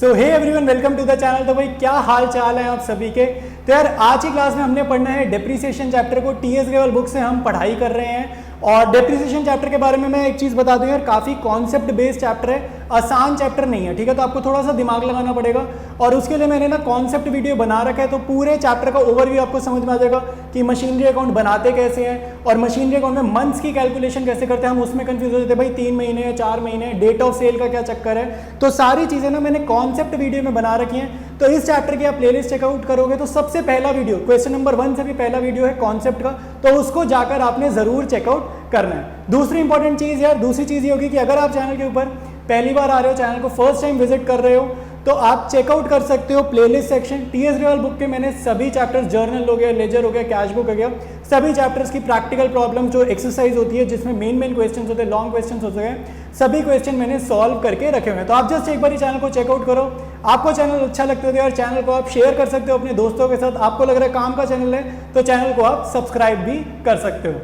So hey everyone, welcome to the channel. तो भाई क्या हाल चाल है आप सभी के। तो यार आज की क्लास में हमने पढ़ना है डेप्रिसिएशन चैप्टर को। टीएस ग्रेवाल बुक से हम पढ़ाई कर रहे हैं और डेप्रिसिएशन चैप्टर के बारे में मैं एक चीज़ बता दूं यार, काफ़ी कॉन्सेप्ट बेस्ड चैप्टर है, आसान चैप्टर नहीं है, ठीक है। तो आपको थोड़ा सा दिमाग लगाना पड़ेगा और उसके लिए मैंने ना कॉन्सेप्ट वीडियो बना रखा है, तो पूरे चैप्टर का ओवरव्यू आपको समझ में आ जाएगा कि मशीनरी अकाउंट बनाते कैसे हैं और मशीनरी अकाउंट में मंथ्स की कैलकुलेशन कैसे करते हैं। हम उसमें कंफ्यूज हो जाते हैं भाई 3 महीने या 4 महीने, डेट ऑफ सेल का क्या चक्कर है। तो सारी चीज़ें ना मैंने कॉन्सेप्ट वीडियो में बना रखी हैं। तो इस चैप्टर की आप प्लेलिस्ट चेकआउट करोगे तो सबसे पहला वीडियो क्वेश्चन नंबर 1 से भी पहला वीडियो है कॉन्सेप्ट का, तो उसको जाकर आपने जरूर चेकआउट करना है। दूसरी इंपॉर्टेंट चीज़ यार, दूसरी चीज़ ये होगी कि अगर आप चैनल के ऊपर पहली बार आ रहे हो, चैनल को फर्स्ट टाइम विजिट कर रहे हो, तो आप चेकआउट कर सकते हो playlist section. TS Grewal book के मैंने सभी चैप्टर्स, जर्नल हो गया, लेजर हो गया, कैश बुक हो गया, सभी चैप्टर्स की प्रैक्टिकल प्रॉब्लम जो एक्सरसाइज होती है जिसमें मेन क्वेश्चंस होते हैं, लॉन्ग क्वेश्चंस होते हैं, सभी क्वेश्चन मैंने सॉल्व करके रखे हुए हैं। तो आप जस्ट एक बार चैनल को चेकआउट करो। आपको चैनल अच्छा लगता है तो यार चैनल को आप शेयर कर सकते हो अपने दोस्तों के साथ। आपको लग रहा है काम का चैनल है तो चैनल को आप सब्सक्राइब भी कर सकते हो।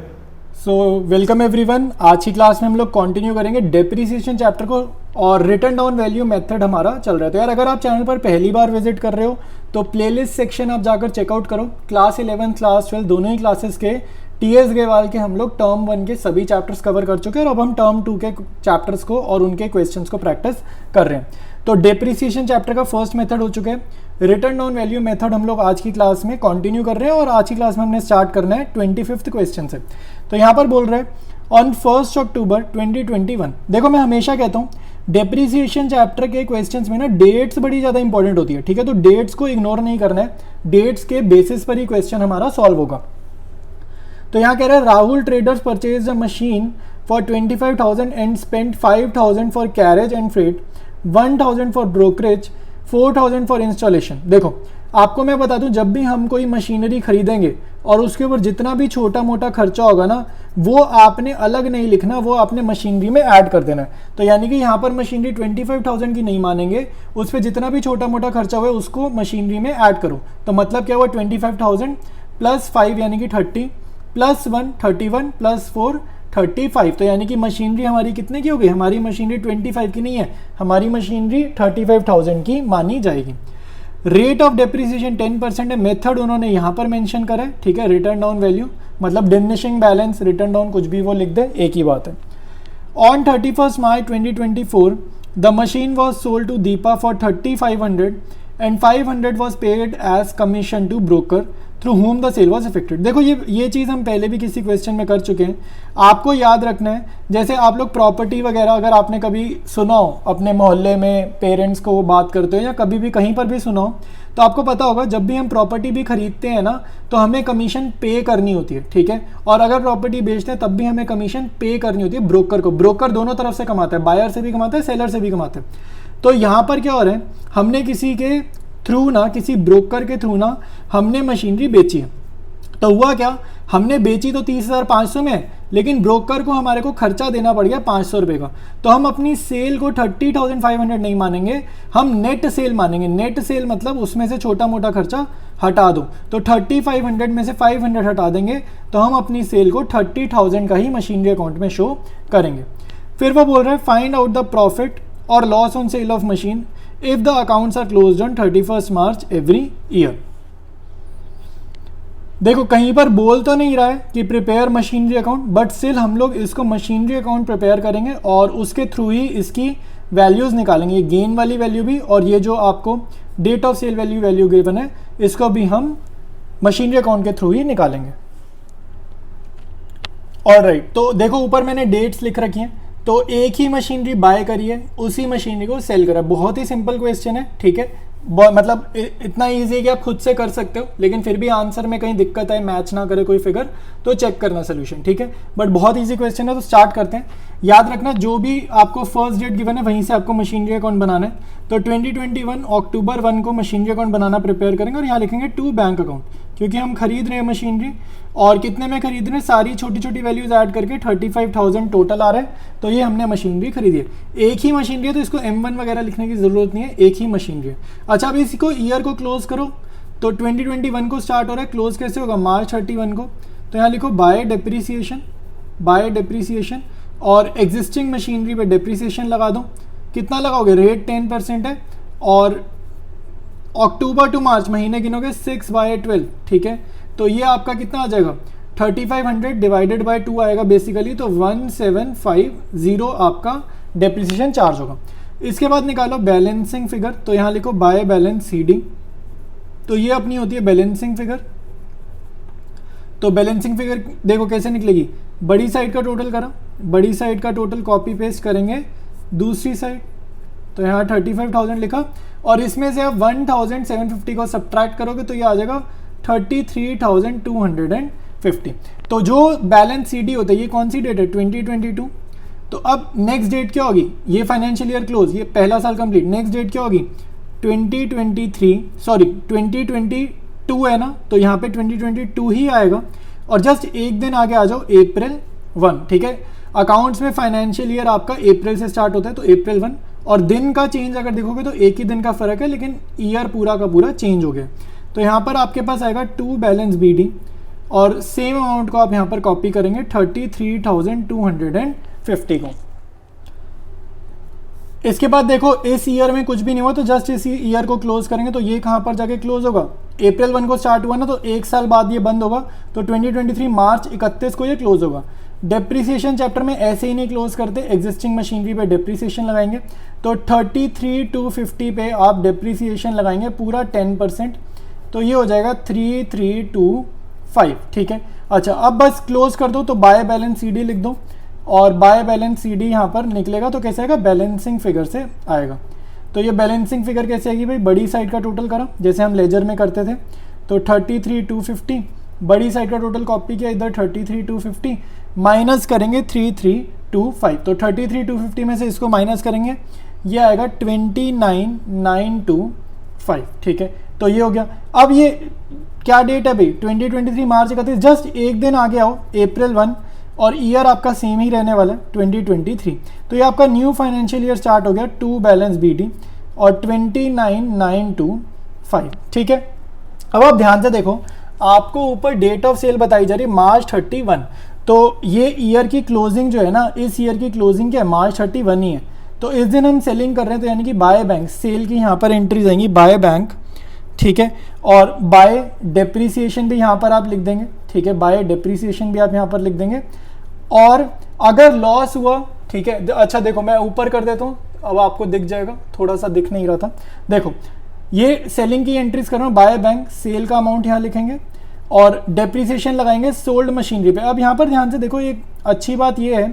So welcome everyone. आज की क्लास में हम लोग कंटिन्यू करेंगे डेप्रिसिएशन चैप्टर को और रिटर्न डाउन वैल्यू मेथड हमारा चल रहा है। तो यार अगर आप चैनल पर पहली बार विजिट कर रहे हो तो प्लेलिस्ट सेक्शन आप जाकर चेकआउट करो। क्लास 11 क्लास 12 दोनों ही क्लासेस के टीएस ग्रेवाल के हम लोग टर्म 1 के सभी चैप्टर्स कवर कर चुके हैं और अब हम टर्म 2 के चैप्टर्स को और उनके क्वेश्चंस को प्रैक्टिस कर रहे हैं। तो डेप्रिसिएशन चैप्टर का फर्स्ट मेथड हो चुका है। रिटर्न डाउन वैल्यू मेथड हम लोग आज की क्लास में कंटिन्यू कर रहे हैं और आज की क्लास में हमने स्टार्ट करना है 25th क्वेश्चन से। तो यहाँ पर बोल रहे हैं ऑन 1 अक्टूबर 2021। देखो मैं हमेशा कहता हूँ डेप्रिसिएशन चैप्टर के क्वेश्चंस में ना डेट्स बड़ी ज़्यादा इंपॉर्टेंट होती है, ठीक है। तो डेट्स को इग्नोर नहीं करना है, डेट्स के बेसिस पर ही क्वेश्चन हमारा सॉल्व होगा। तो यहाँ कह रहा है Rahul traders purchase a machine for 25,000 and spend 5,000 for carriage and freight, 1,000 for brokerage, 4,000 for installation. देखो आपको मैं बता दूं, जब भी हम कोई मशीनरी खरीदेंगे और उसके ऊपर जितना भी छोटा मोटा खर्चा होगा ना, वो आपने अलग नहीं लिखना, वो आपने मशीनरी में ऐड कर देना है। तो यानी कि यहाँ पर मशीनरी 25,000 की नहीं मानेंगे, उस पर जितना भी छोटा मोटा खर्चा हुआ है उसको मशीनरी में ऐड करो। तो मतलब क्या हुआ, 25,000 प्लस 5 यानी कि 30 प्लस 1 31 प्लस 4 35। तो यानी कि मशीनरी हमारी कितने की होगी, हमारी मशीनरी 25 की नहीं है, हमारी मशीनरी 35,000 की मानी जाएगी। रेट ऑफ डेप्रिसिएशन 10% है। मेथड उन्होंने यहाँ पर मेंशन करा है, ठीक है। रिटर्न डाउन वैल्यू मतलब डिमिनिशिंग बैलेंस, रिटर्न डाउन कुछ भी वो लिख दे, एक ही बात है। On 31 March 2024 the machine was sold to Deepa for 3,500 and 500 was paid as commission to broker through whom the sale was effected. देखो ये चीज़ हम पहले भी किसी क्वेश्चन में कर चुके हैं, आपको याद रखना है। जैसे आप लोग प्रॉपर्टी वगैरह अगर आपने कभी सुना हो, अपने मोहल्ले में पेरेंट्स को बात करते हो या कभी भी कहीं पर भी सुना हो, तो आपको पता होगा जब भी हम प्रॉपर्टी भी खरीदते हैं ना तो हमें कमीशन पे करनी होती है, ठीक है। और अगर प्रॉपर्टी बेचते हैं तब भी हमें कमीशन पे करनी होती है ब्रोकर को। ब्रोकर दोनों तरफ से कमाता है, बायर से भी कमाता है, सेलर से भी कमाता है। तो यहाँ पर क्या हो रहा है, हमने किसी के थ्रू ना, किसी ब्रोकर के थ्रू ना हमने मशीनरी बेची है। तो हुआ क्या, हमने बेची तो 30,500 में, लेकिन ब्रोकर को हमारे को खर्चा देना पड़ गया 500 रुपये का। तो हम अपनी सेल को 30,500 नहीं मानेंगे, हम नेट सेल मानेंगे। नेट सेल मतलब उसमें से छोटा मोटा खर्चा हटा दो। तो 3,500 में से 500 हटा देंगे तो हम अपनी सेल को 30,000 का ही मशीनरी अकाउंट में शो करेंगे। फिर वो बोल रहे हैं फाइंड आउट द प्रॉफिट और loss on sale of machine if the accounts are closed on 31st March every year। देखो कहीं पर बोल तो नहीं रहा है कि prepare machinery account, but still हम लोग इसको मशीनरी अकाउंट प्रिपेयर करेंगे और उसके थ्रू ही इसकी वैल्यूज निकालेंगे, ये गेन वाली वैल्यू भी और ये जो आपको date of sale value given है इसको भी हम मशीनरी अकाउंट के थ्रू ही निकालेंगे। ऑलराइट, तो देखो ऊपर मैंने डेट्स लिख रखी हैं। तो एक ही मशीनरी बाय करिए, उसी मशीनरी को सेल करा। बहुत ही सिंपल क्वेश्चन है, ठीक है। मतलब इतना इजी है कि आप खुद से कर सकते हो, लेकिन फिर भी आंसर में कहीं दिक्कत है, मैच ना करे कोई फिगर, तो चेक करना सोल्यूशन, ठीक है। बट बहुत इजी क्वेश्चन है, तो स्टार्ट करते हैं। याद रखना जो भी आपको फर्स्ट डेट गिवन है वहीं से आपको मशीनरी अकाउंट बनाना है। तो 2021 अक्टूबर 1 को मशीनरी अकाउंट बनाना प्रिपेयर करेंगे और यहाँ लिखेंगे टू बैंक अकाउंट, क्योंकि हम खरीद रहे हैं मशीनरी और कितने में खरीद रहे हैं, सारी छोटी छोटी वैल्यूज ऐड करके 35,000 टोटल आ रहा है। तो ये हमने मशीनरी खरीदी है, एक ही मशीनरी है, तो इसको M1 वगैरह लिखने की जरूरत नहीं है, एक ही मशीनरी है। अच्छा अब इसको ईयर को क्लोज करो, तो 2021 को स्टार्ट हो रहा है, क्लोज कैसे होगा, मार्च 31 को। तो यहाँ लिखो बाय डेप्रीसिएशन और एग्जिस्टिंग मशीनरी पे डेप्रीसिएशन लगा दो। कितना लगाओगे, रेट 10% है और अक्टूबर टू मार्च महीने गिनोगे 6/12, ठीक है। तो ये आपका कितना आ जाएगा 3500 डिवाइडेड बाय 2 आएगा बेसिकली, तो 1750 आपका डेप्रिसिएशन चार्ज होगा। इसके बाद निकालो बैलेंसिंग फिगर, तो यहाँ लिखो बाय बैलेंस CD, तो ये अपनी होती है बैलेंसिंग फिगर। तो बैलेंसिंग फिगर देखो कैसे निकलेगी, बड़ी साइड का टोटल करा, बड़ी साइड का टोटल कॉपी पेस्ट करेंगे दूसरी साइड, तो यहाँ 35,000 लिखा और इसमें से आप 1,750 को सब्ट्रैक्ट करोगे तो ये आ जाएगा 33,250। तो जो बैलेंस CD होता है ये कौन सी डेट है 2022। तो अब नेक्स्ट डेट क्या होगी, ये फाइनेंशियल ईयर क्लोज, ये पहला साल कंप्लीट, नेक्स्ट डेट क्या होगी 2022 है ना, तो यहाँ पे 2022 ही आएगा और जस्ट एक दिन आगे आ जाओ April 1, ठीक है। अकाउंट्स में फाइनेंशियल ईयर आपका अप्रैल से स्टार्ट होता है तो April 1, और दिन का चेंज अगर देखोगे तो एक ही दिन का फर्क है लेकिन ईयर पूरा का पूरा चेंज हो गया। तो यहाँ पर आपके पास आएगा टू बैलेंस BD और सेम अमाउंट को आप यहाँ पर कॉपी करेंगे 33,250 को। इसके बाद देखो इस ईयर में कुछ भी नहीं हुआ तो जस्ट इस ईयर को क्लोज करेंगे, तो ये कहाँ पर जाके क्लोज होगा, April 1 को स्टार्ट हुआ ना तो एक साल बाद ये बंद होगा, तो 2023 मार्च 31 को ये क्लोज होगा। डेप्रिसिएशन चैप्टर में ऐसे ही नहीं क्लोज करते, एग्जिस्टिंग मशीनरी पे डेप्रिसिएशन लगाएंगे, तो 33,250 पे आप डेप्रिसिएशन लगाएंगे पूरा 10%, तो ये हो जाएगा 3,325, ठीक है। अच्छा अब बस क्लोज कर दो, तो बाय बैलेंस CD लिख दो और बाय बैलेंस CD यहाँ पर निकलेगा तो कैसे आएगा, बैलेंसिंग फिगर से आएगा। तो ये बैलेंसिंग फिगर कैसे आएगी भाई, बड़ी साइड का टोटल करा जैसे हम लेजर में करते थे, तो 33,250 बड़ी साइड का टोटल कॉपी किया इधर 33,250 माइनस करेंगे 3,325, तो 33,250 में से इसको माइनस करेंगे ये आएगा 29,925, ठीक है। तो ये हो गया। अब ये क्या डेट है भाई 2023 मार्च 31, जस्ट एक दिन आगे आओ April 1 और ईयर आपका सेम ही रहने वाला है 2023, तो ये आपका न्यू फाइनेंशियल ईयर स्टार्ट हो गया टू बैलेंस BD और 29,925, ठीक है। अब आप ध्यान से देखो आपको ऊपर डेट ऑफ सेल बताई जा रही है March 31, तो ये ईयर की क्लोजिंग जो है ना, इस ईयर की क्लोजिंग क्या है March 31 ही है, तो इस दिन हम सेलिंग कर रहे हैं, तो यानी कि बाय बैंक सेल की यहाँ पर एंट्रीज आएंगी बाय बैंक, ठीक है। और बाय डेप्रिसिएशन भी यहाँ पर आप लिख देंगे, ठीक है, बाय डेप्रिसिएशन भी आप यहाँ पर लिख देंगे। और अगर लॉस हुआ, ठीक है, अच्छा देखो मैं ऊपर कर देता हूँ, अब आपको दिख जाएगा, थोड़ा सा दिख नहीं रहा था, देखो ये सेलिंग की एंट्रीज कर रहा हूँ, बाय बैंक सेल का अमाउंट यहाँ लिखेंगे और डेप्रिसिएशन लगाएंगे सोल्ड मशीनरी पे। अब यहाँ पर ध्यान से देखो एक अच्छी बात ये है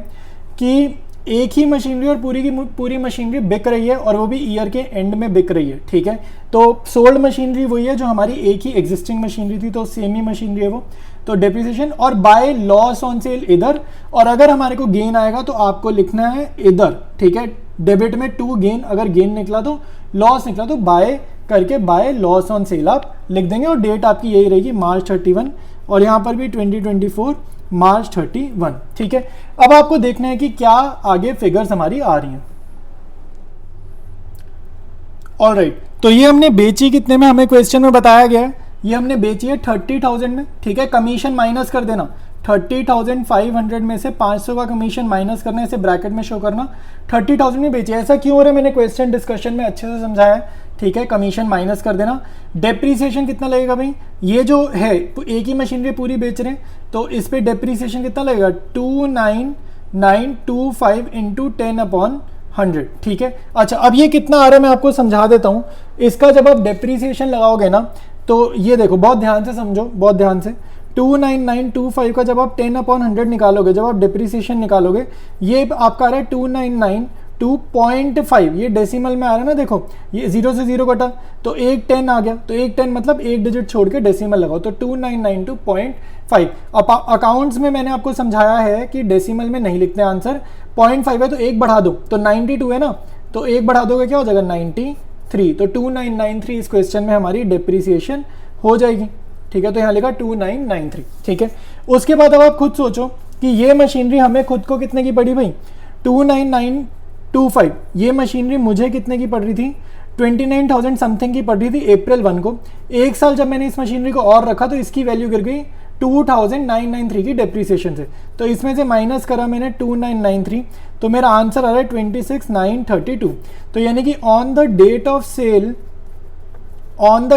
कि एक ही मशीनरी और पूरी की पूरी मशीनरी बिक रही है और वो भी ईयर के एंड में बिक रही है, ठीक है। तो सोल्ड मशीनरी वही है जो हमारी एक ही एग्जिस्टिंग मशीनरी थी, तो सेम ही मशीनरी है वो, तो डेप्रिसिएशन और बाय लॉस ऑन सेल इधर, और अगर हमारे को गेन आएगा तो आपको लिखना है इधर, ठीक है। डेबिट में टू गेन, अगर गेन निकला तो लॉस निकला तो बाय करके बाय लॉस ऑन सेल आप लिख देंगे और डेट आपकी यही रहेगी March 31 और यहाँ पर भी 2024 March 31, ठीक है। अब आपको देखना है कि क्या आगे फिगर्स हमारी आ रही हैं। ऑलराइट, तो ये हमने बेची कितने में, हमें क्वेश्चन में बताया गया है, ये हमने बेची है 30,000 में, ठीक है। कमीशन माइनस कर देना, 30,500 में से 500 का कमीशन माइनस करना, इसे ब्रैकेट में शो करना, 30,000 में बेची। ऐसा क्यों हो रहा है, मैंने क्वेश्चन डिस्कशन में अच्छे से समझाया है, ठीक है। कमीशन माइनस कर देना। डेप्रीसिएशन कितना लगेगा भाई, ये जो है एक ही मशीनरी पूरी बेच रहे हैं तो इस पे डेप्रीसिएशन कितना लगेगा 29,925 इंटू 10/100, ठीक है। अच्छा अब ये कितना आ रहा है मैं आपको समझा देता हूँ। इसका जब आप डेप्रीसिएशन लगाओगे ना तो ये देखो बहुत ध्यान से समझो, बहुत ध्यान से, 29,925 का जब आप 10/100 निकालोगे, जब आप डेप्रीसिएशन निकालोगे, ये आपका आ रहा है 299.2.5, ये डेसिमल में आ रहा है ना, देखो ये 0 से 0 कटा तो एक 10 आ गया, तो एक 10 मतलब एक डिजिट छोड़ के डेसिमल लगाओ, तो 2992.5। अकाउंट्स में मैंने आपको समझाया है कि डेसिमल में नहीं लिखते आंसर, 0.5 है तो एक बढ़ा दो, तो 92 है ना, तो एक बढ़ा दोगे क्या हो जाएगा 93, तो 2993 इस क्वेश्चन में हमारी डेप्रीसिएशन हो जाएगी, ठीक है। तो यहाँ लिखा 2993, ठीक है। उसके बाद अब आप खुद सोचो कि ये मशीनरी हमें खुद को कितने की पड़ी भाई, 29,925, ये मशीनरी मुझे कितने की पड़ रही थी, 29,000 समथिंग की पड़ रही थी April 1 को। एक साल जब मैंने इस मशीनरी को और रखा तो इसकी वैल्यू गिर गई 2993 की डेप्रीसिएशन से। तो इसमें से माइनस करा मैंने 2993, तो मेरा आंसर आ रहा है 26,932। तो यानी कि on the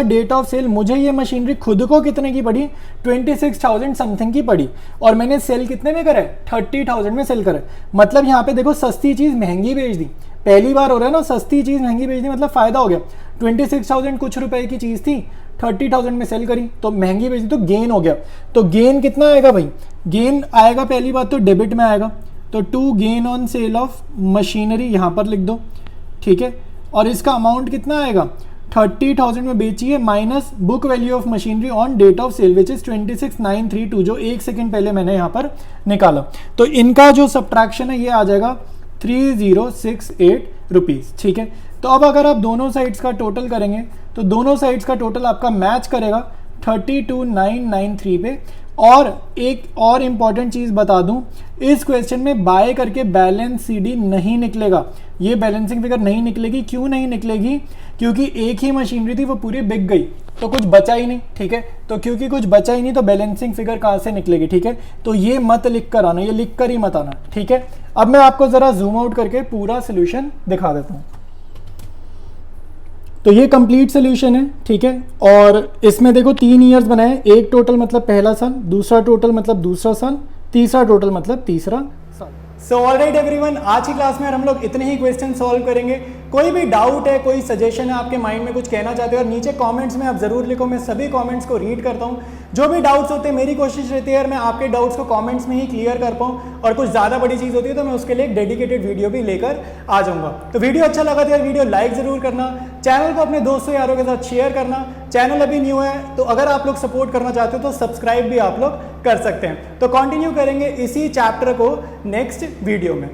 date of sale मुझे ये मशीनरी खुद को कितने की पड़ी, 26,000 समथिंग की पड़ी, और मैंने सेल कितने में करा है, 30,000 में सेल करा है। मतलब यहाँ पे देखो सस्ती चीज़ महंगी बेच दी, पहली बार हो रहा है ना, सस्ती चीज़ महंगी बेच दी, मतलब फ़ायदा हो गया। 26,000 कुछ रुपए की चीज़ थी, 30,000 में सेल करी तो महंगी बेच दी, तो गेन हो गया। तो गेन कितना आएगा भाई, गेन आएगा पहली बात तो डेबिट में आएगा, तो to gain on sale of machinery यहाँ पर लिख दो, ठीक है। और इसका अमाउंट कितना आएगा, 30,000 में बेची है minus book value of machinery on date of sale which is 26,932, जो एक सेकंड पहले मैंने यहाँ पर निकाला। तो इनका जो सब्ट्रैक्शन है ये आ जाएगा 3068 रुपीज़, ठीक है। तो अब अगर आप दोनों साइड्स का टोटल करेंगे तो दोनों साइड्स का टोटल आपका मैच करेगा 32,993 पे। और एक और इम्पॉर्टेंट चीज़ बता दूं, इस क्वेश्चन में बाय करके बैलेंस सीडी नहीं निकलेगा, ये बैलेंसिंग फिगर नहीं निकलेगी। क्यों नहीं निकलेगी, क्योंकि एक ही मशीनरी थी वो पूरी बिक गई तो कुछ बचा ही नहीं, ठीक है। तो क्योंकि कुछ बचा ही नहीं तो बैलेंसिंग फिगर कहाँ से निकलेगी, ठीक है। तो ये मत लिख कर आना, ये लिख कर ही मत आना, ठीक है। अब मैं आपको ज़रा जूम आउट करके पूरा सोल्यूशन दिखा देता हूँ। तो ये कंप्लीट सोल्यूशन है, ठीक है। और इसमें देखो 3 ईयर्स बनाए, एक टोटल मतलब पहला साल, दूसरा टोटल मतलब दूसरा साल, तीसरा टोटल मतलब तीसरा साल। सो ऑलराइट एवरीवन, आज की क्लास में हम लोग इतने ही क्वेश्चन सॉल्व करेंगे। कोई भी डाउट है, कोई सजेशन है, आपके माइंड में कुछ कहना चाहते हो और नीचे कमेंट्स में आप जरूर लिखो, मैं सभी कमेंट्स को रीड करता हूँ। जो भी डाउट्स होते हैं मेरी कोशिश रहती है यार मैं आपके डाउट्स को कमेंट्स में ही क्लियर कर पाऊँ, और कुछ ज़्यादा बड़ी चीज़ होती है तो मैं उसके लिए एक डेडिकेटेड वीडियो भी लेकर आ जाऊँगा। तो वीडियो अच्छा लगा तो यार वीडियो लाइक ज़रूर करना, चैनल को अपने दोस्तों यारों के साथ शेयर करना। चैनल अभी न्यू है तो अगर आप लोग सपोर्ट करना चाहते हो तो सब्सक्राइब भी आप लोग कर सकते हैं। तो कंटिन्यू करेंगे इसी चैप्टर को नेक्स्ट वीडियो में।